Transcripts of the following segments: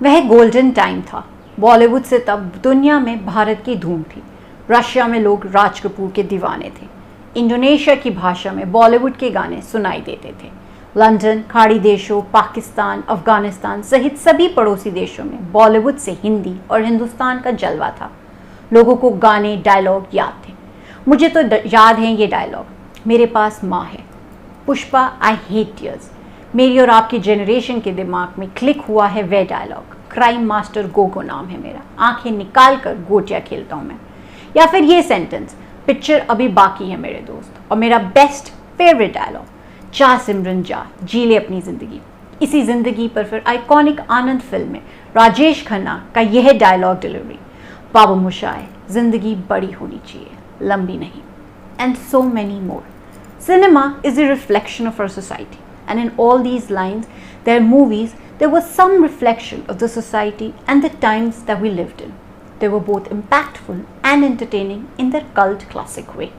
वह golden time था। बॉलीवुड से तब दुनिया में भारत की धूम थी। रशिया में लोग राज कपूर के दीवाने थे। इंडोनेशिया की भाषा में बॉलीवुड के गाने सुनाई देते थे। लंदन, खाड़ी देशों, पाकिस्तान, अफगानिस्तान सहित सभी पड़ोसी देशों में बॉलीवुड से हिंदी और हिंदुस्तान का जलवा था। लोगों को गाने, डायलॉग याद थे। मुझे तो याद है ये डायलॉग, मेरे पास माँ है, पुष्पा आई हेट टीयर्स। मेरी और आपकी जनरेशन के दिमाग में क्लिक हुआ है वह डायलॉग, क्राइम मास्टर गोगो नाम है मेरा, आंखें निकाल कर गोटियाँ खेलता हूँ मैं। या फिर ये सेंटेंस, पिक्चर अभी बाकी है मेरे दोस्त। और मेरा बेस्ट फेवरेट डायलॉग, जा सिमरन जा, जी ले अपनी ज़िंदगी। इसी ज़िंदगी पर फिर आइकॉनिक आनंद फिल्म में राजेश खन्ना का यह डायलॉग डिलीवरी, बाबू मोशाय, ज़िंदगी बड़ी होनी चाहिए, लंबी नहीं। And so many more. Cinema is a reflection of our society, and in all these lines, their movies, there was some reflection of the society and the times that we lived in. They were both impactful and entertaining in their cult classic way.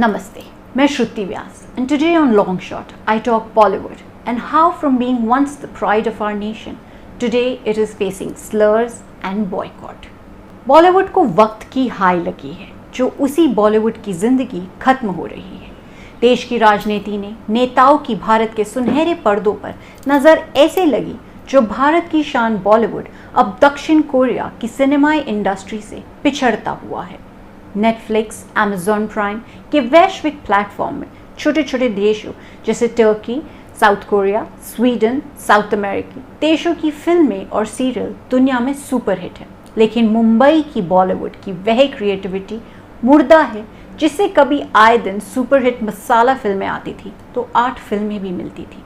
Namaste, मैं श्रुति व्यास, and today on Long Shot, I talk Bollywood and how from being once the pride of our nation, today it is facing slurs and boycott. Bollywood को वक्त की हाय लगी है, जो उसी बॉलीवुड की जिंदगी खत्म हो रही है। देश की राजनीति ने नेताओं की भारत के सुनहरे पर्दों पर नज़र ऐसे लगी जो भारत की शान बॉलीवुड अब दक्षिण कोरिया की सिनेमाई इंडस्ट्री से पिछड़ता हुआ है। नेटफ्लिक्स, अमेजॉन प्राइम के वैश्विक प्लेटफॉर्म में छोटे छोटे देशों जैसे Turkey, south Korea, Sweden, south अमेरिकी देशों की फिल्में और सीरियल दुनिया में सुपरहिट है। लेकिन मुंबई की बॉलीवुड की वह क्रिएटिविटी मुर्दा है जिससे कभी आए दिन सुपरहिट मसाला फिल्में आती थी तो 8 फिल्में भी मिलती थी।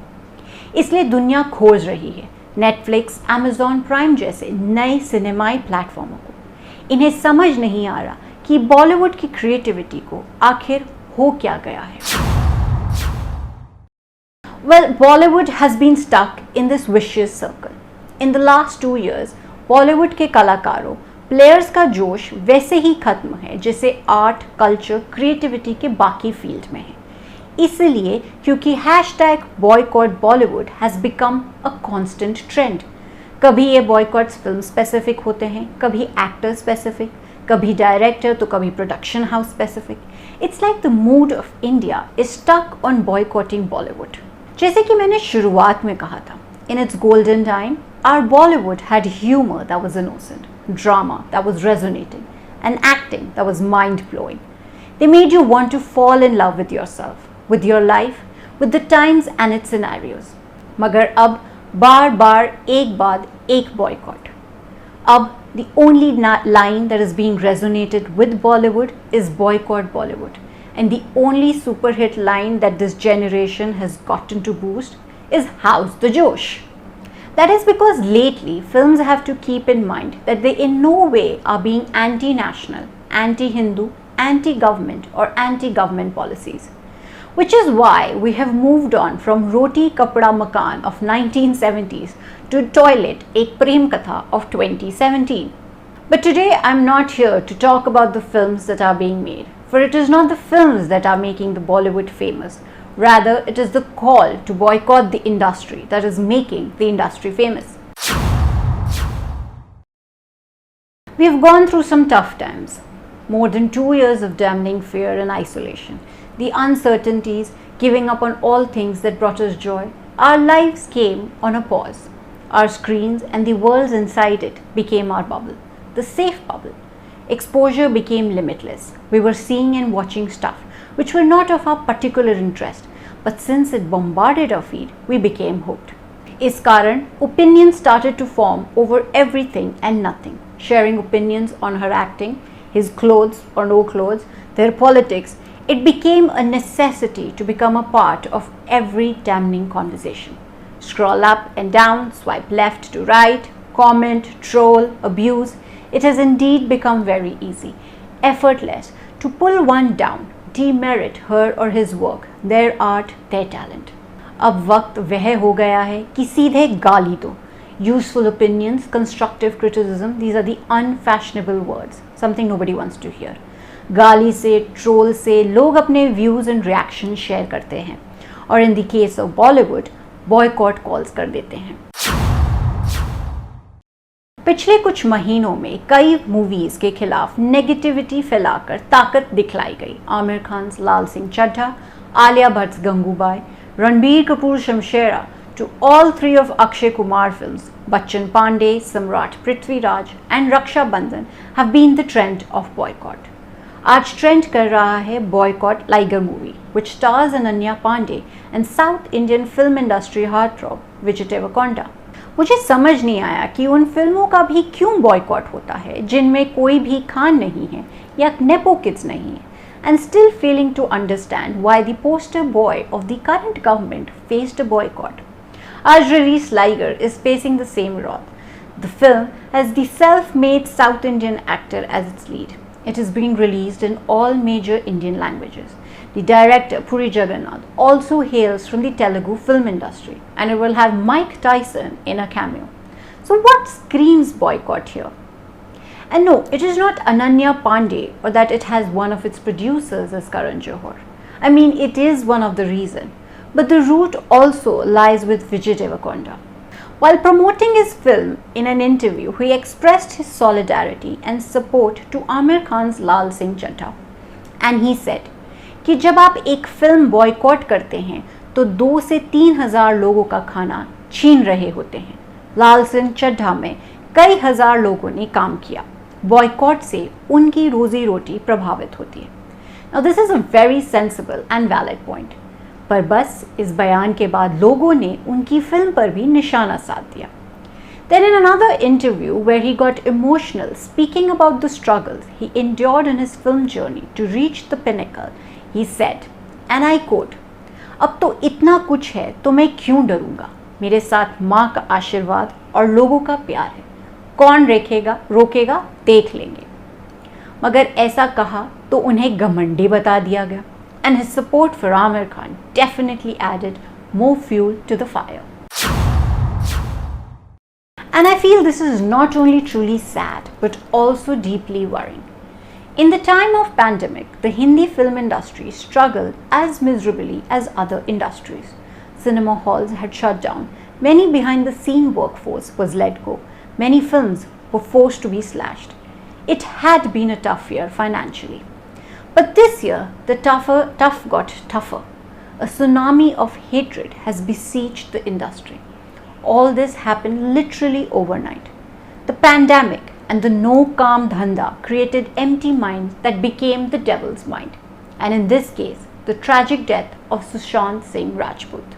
इसलिए दुनिया खोज रही है नेटफ्लिक्स, अमेजॉन प्राइम जैसे नए सिनेमाई प्लेटफॉर्मों को। इन्हें समझ नहीं आ रहा कि बॉलीवुड की क्रिएटिविटी को आखिर हो क्या गया है। Well, Bollywood has been stuck in this vicious circle. In the last 2 years, Bollywood के कलाकारों, प्लेयर्स का जोश वैसे ही खत्म है जैसे आर्ट, कल्चर, क्रिएटिविटी के बाकी फील्ड में है। इसलिए क्योंकि hashtag boycott Bollywood has become a constant trend. कभी ये बॉयकॉट्स फिल्म स्पेसिफिक होते हैं, कभी एक्टर स्पेसिफिक, कभी डायरेक्टर तो कभी production house specific. It's like the mood of India is stuck on boycotting Bollywood. जैसे कि मैंने शुरुआत में कहा था, in its golden time our Bollywood had humor that was innocent, drama that was resonating, and acting that was mind-blowing. They made you want to fall in love with yourself, with your life, with the times and its scenarios. मगर अब बार बार एक बाद एक boycott. अब the only line that is being resonated with Bollywood is boycott Bollywood. And the only super hit line that this generation has gotten to boost is how's the Josh? That is because lately films have to keep in mind that they in no way are being anti-national, anti-Hindu, anti-government or anti-government policies. Which is why we have moved on from Roti Kapda Makan of 1970s to Toilet Ek Prem Katha of 2017. But today I'm not here to talk about the films that are being made, for it is not the films that are making the Bollywood famous. Rather, it is the call to boycott the industry that is making the industry famous. We have gone through some tough times. More than 2 years of damning fear and isolation. The uncertainties, giving up on all things that brought us joy. Our lives came on a pause. Our screens and the worlds inside it became our bubble, the safe bubble. Exposure became limitless. We were seeing and watching stuff which were not of our particular interest, but since it bombarded our feed, we became hooked. इस कारण opinions started to form over everything and nothing, sharing opinions on her acting, his clothes or no clothes, their politics. It became a necessity to become a part of every damning conversation. Scroll up and down, swipe left to right, comment, troll, abuse. It has indeed become very easy, effortless, to pull one down, demerit her or his work, their art, their talent. अब वक्त वह हो गया है कि सीधे गाली दो. Useful opinions, constructive criticism, these are the unfashionable words, something nobody wants to hear. गाली से, ट्रोल से लोग अपने व्यूज़ एंड रिएक्शन शेयर करते हैं और in the case of Bollywood boycott calls कर देते हैं. पिछले कुछ महीनों में कई मूवीज के खिलाफ नेगेटिविटी फैलाकर ताकत दिखलाई गई। Aamir Khan Laal Singh Chaddha, Alia Bhatt Gangubai, Ranbir Kapoor Shamshera, to all three of Akshay Kumar films, Bachchan Pandey, Samrat Prithviraj and Raksha Bandhan have been the trend of boycott. आज ट्रेंड कर रहा है boycott Liger movie, which stars Ananya Pandey and South Indian film industry heartthrob Vijay Deverakonda. मुझे समझ नहीं आया कि उन फिल्मों का भी क्यों बॉयकॉट होता है जिनमें कोई भी खान नहीं है या नेपो किड्स नहीं है, and still failing to understand why the poster boy of the current government faced a boycott. As released Liger is facing the same wrath. The film has the self-made South Indian actor as its lead. It is being released in all major Indian languages. The director Puri Jagannath also hails from the Telugu film industry, and it will have Mike Tyson in a cameo. So what screams boycott here? And no, it is not Ananya Pandey or that it has one of its producers as Karan Johar. I mean, it is one of the reasons. But the root also lies with Vijay Deverakonda. While promoting his film in an interview, he expressed his solidarity and support to Amir Khan's Lal Singh Chaddha. And he said कि जब आप एक film boycott करते हैं तो 2 से 3 हज़ार लोगों का खाना छीन रहे होते हैं। लाल सिंह चड्ढा में कई हज़ार लोगों ने काम किया। बॉयकॉट से उनकी रोजी रोटी प्रभावित होती है। Now this is a very sensible and valid point. पर बस इस बयान के बाद लोगों ने उनकी फिल्म पर भी निशाना साध दिया। Then in another interview where he got emotional speaking about the struggles he endured in his film journey to reach the pinnacle, he said, and I quote, अब तो इतना कुछ है तो मैं क्यों डरूंगा, मेरे साथ माँ का आशीर्वाद और लोगों का प्यार है, कौन रोकेगा देख लेंगे। मगर ऐसा कहा तो उन्हें घमंडी बता दिया गया। And his support for Amir Khan definitely added more fuel to the fire. And I feel this is not only truly sad but also deeply worrying. In the time of pandemic, the Hindi film industry struggled as miserably as other industries. Cinema halls had shut down, many behind the scene workforce was let go, many films were forced to be slashed. It had been a tough year financially. But this year, the tough got tougher. A tsunami of hatred has besieged the industry. All this happened literally overnight. The pandemic and the no calm dhanda created empty minds that became the devil's mind. And in this case, the tragic death of Sushant Singh Rajput.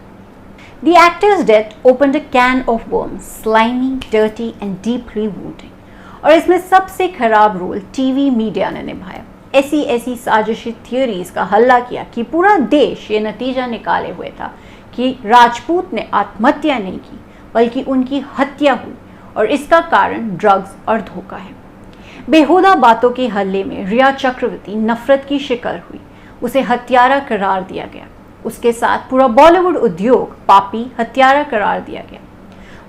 The actor's death opened a can of worms, slimy, dirty and deeply wounding. और इसमें सबसे खराब role TV media ने निभाया। ऐसी साजिशी theories का हल्ला किया कि पूरा देश ये नतीजा निकाले हुए था कि राजपूत ने आत्महत्या नहीं की बल्कि उनकी हत्या हुई और इसका कारण ड्रग्स और धोखा है। बेहुदा बातों के हल्ले में रिया चक्रवर्ती नफरत की शिकार हुई, उसे हत्यारा करार दिया गया। उसके साथ पूरा बॉलीवुड उद्योग पापी हत्यारा करार दिया गया।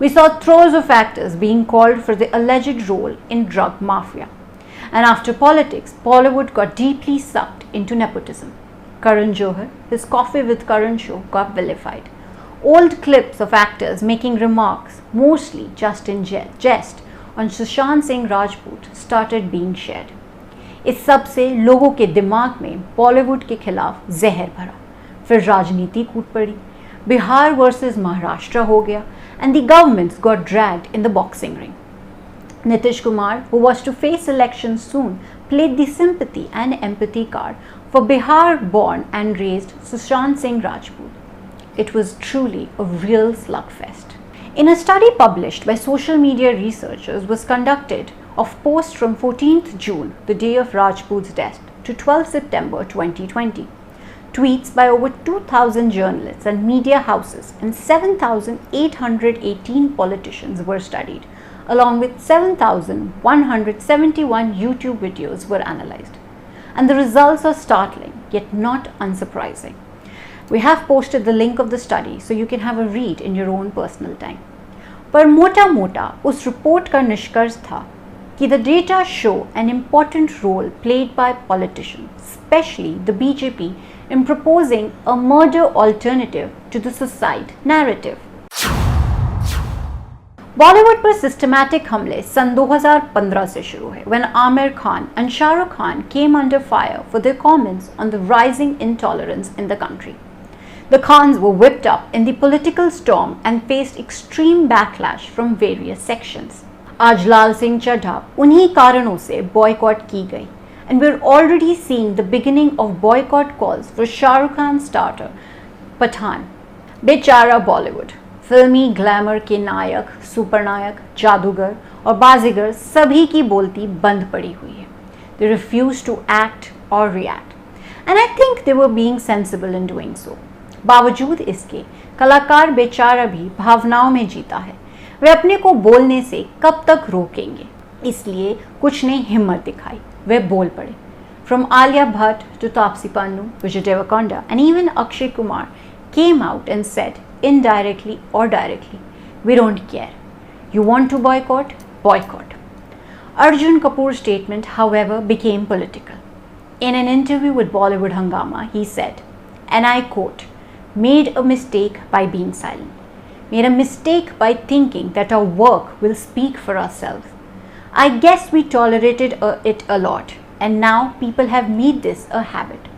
We saw throes of actors being called for the alleged role in drug mafia. And after politics, Bollywood got deeply sucked into nepotism. Karan Johar, his Coffee with Karan show got vilified. Old clips of actors making remarks, mostly just in jest, on Sushant Singh Rajput started being shared. इस सब से लोगों के दिमाग में बॉलीवुड के खिलाफ जहर भरा। फिर राजनीति कूद पड़ी। बिहार वर्सेस महाराष्ट्र हो गया and the governments got dragged in the boxing ring. Nitish Kumar, who was to face elections soon, played the sympathy and empathy card for Bihar-born and raised Sushant Singh Rajput. It was truly a real slugfest. In a study published by social media researchers was conducted of posts from 14th June, the day of Rajput's death, to 12 September 2020. Tweets by over 2,000 journalists and media houses and 7,818 politicians were studied, along with 7,171 YouTube videos were analyzed. And the results are startling, yet not unsurprising. We have posted the link of the study so you can have a read in your own personal time. पर मोटा मोटा उस report का निष्कर्ष था कि the data show an important role played by politicians, especially the BJP, in proposing a murder alternative to the suicide narrative. Bollywood पर systematic हमले सन 2015 से शुरू हुए when Amir Khan and Shah Rukh Khan came under fire for their comments on the rising intolerance in the country. The Khans were whipped up in the political storm and faced extreme backlash from various sections. आज लाल सिंह चड्ढा उन्हीं कारणों से boycott की गई and we're already seeing the beginning of boycott calls for Shah Rukh Khan's starter Pathan. बेचारा बॉलीवुड फिल्मी glamour के नायक, सुपरनायक, जादूगर और बाजीगर सभी की बोलती बंद पड़ी हुई है. They refuse to act or react. And I think they were being sensible in doing so. बावजूद इसके कलाकार बेचारा भी भावनाओं में जीता है. वे अपने को बोलने से कब तक रोकेंगे? इसलिए कुछ ने हिम्मत दिखाई, वे बोल पड़े. From Alia Bhatt to Taapsee Pannu, Vijay Deverakonda and even Akshay Kumar came out and said, indirectly or directly, we don't care. You want to boycott? Boycott. Arjun Kapoor's statement, however, became political. In an interview with Bollywood Hungama, he said, and I quote, made a mistake by being silent. Made a mistake by thinking that our work will speak for ourselves. I guess we tolerated it a lot, and now people have made this a habit.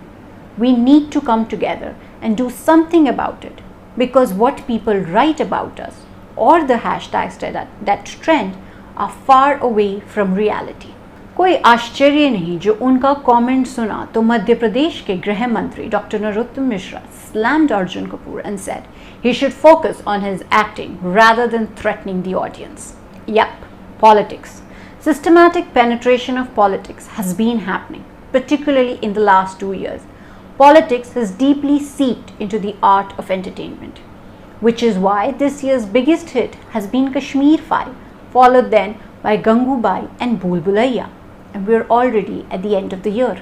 We need to come together and do something about it, because what people write about us or the hashtags that trend are far away from reality. कोई आश्चर्य नहीं जो उनका comment सुना तो मध्य प्रदेश के गृह मंत्री doctor Narottam Mishra slammed Arjun Kapoor and said he should focus on his acting rather than threatening the audience. Yep, politics. Systematic penetration of politics has been happening, particularly in the last 2 years. Politics has deeply seeped into the art of entertainment, which is why this year's biggest hit has been Kashmir File, followed then by Gangubai and Bhool Bhulaiya, and we're already at the end of the year.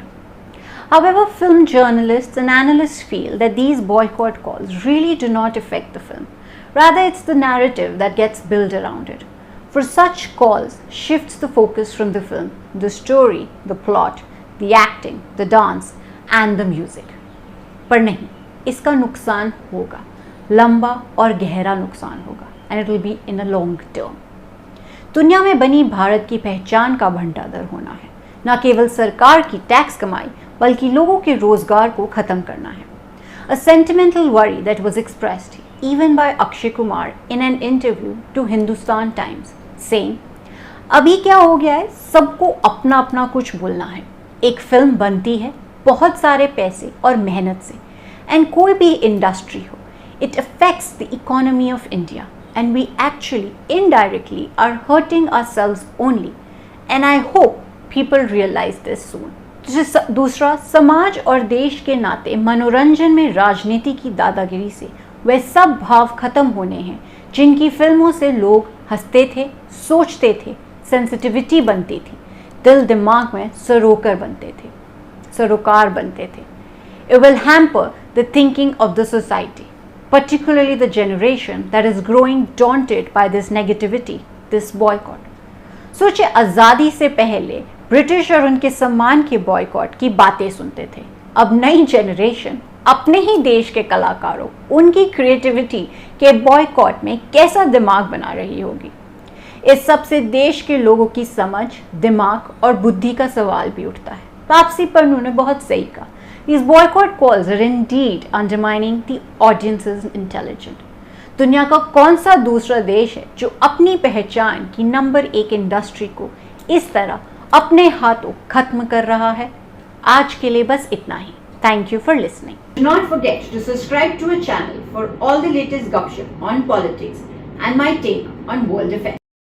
However, film journalists and analysts feel that these boycott calls really do not affect the film. Rather, it's the narrative that gets built around it. For such calls shifts the focus from the film, the story, the plot, the acting, the dance, and the music. पर नहीं, इसका नुकसान होगा, लंबा और गहरा नुकसान होगा, and it will be in a long term. दुनिया में बनी भारत की पहचान का भंडार होना है, न केवल सरकार की टैक्स कमाई बल्कि लोगों के रोजगार को खत्म करना है. A sentimental worry that was expressed even by Akshay Kumar in an interview to Hindustan Times, saying, अभी क्या हो गया है, सबको अपना अपना कुछ बोलना है. एक फिल्म बनती है बहुत सारे पैसे और मेहनत से, एंड कोई भी इंडस्ट्री हो, it affects the economy of India and we actually indirectly are hurting ourselves only, and I hope people realise this soon. दूसरा, समाज और देश के नाते मनोरंजन में राजनीति की दादागिरी से वे सब भाव खत्म होने हैं जिनकी फिल्मों से लोग हंसते थे, सोचते थे, सेंसिटिविटी बनती थी, दिल दिमाग में सरोकार बनते थे. It will hamper the thinking of the society, particularly the generation that is growing daunted by this negativity, this boycott. सोचिए, आज़ादी से पहले ब्रिटिश और उनके सम्मान के बॉयकॉट की बातें सुनते थे. अब नई जनरेशन अपने ही देश के कलाकारों, उनकी क्रिएटिविटी के बॉयकॉट में कैसा दिमाग बना रही होगी. इस सब से देश के लोगों की समझ, दिमाग और बुद्धि का सवाल भी उठता है. तापसी पन्नू ने बहुत सही कहा, These boycott calls are indeed undermining the audience's intelligence. दुनिया का कौन सा दूसरा देश है जो अपनी पहचान की नंबर 1 इंडस्ट्री को इस तरह अपने हाथों खत्म कर रहा है. आज के लिए बस इतना ही. Thank you for listening. Do not forget to subscribe to our channel for all the latest gossip on politics and my take on world affairs.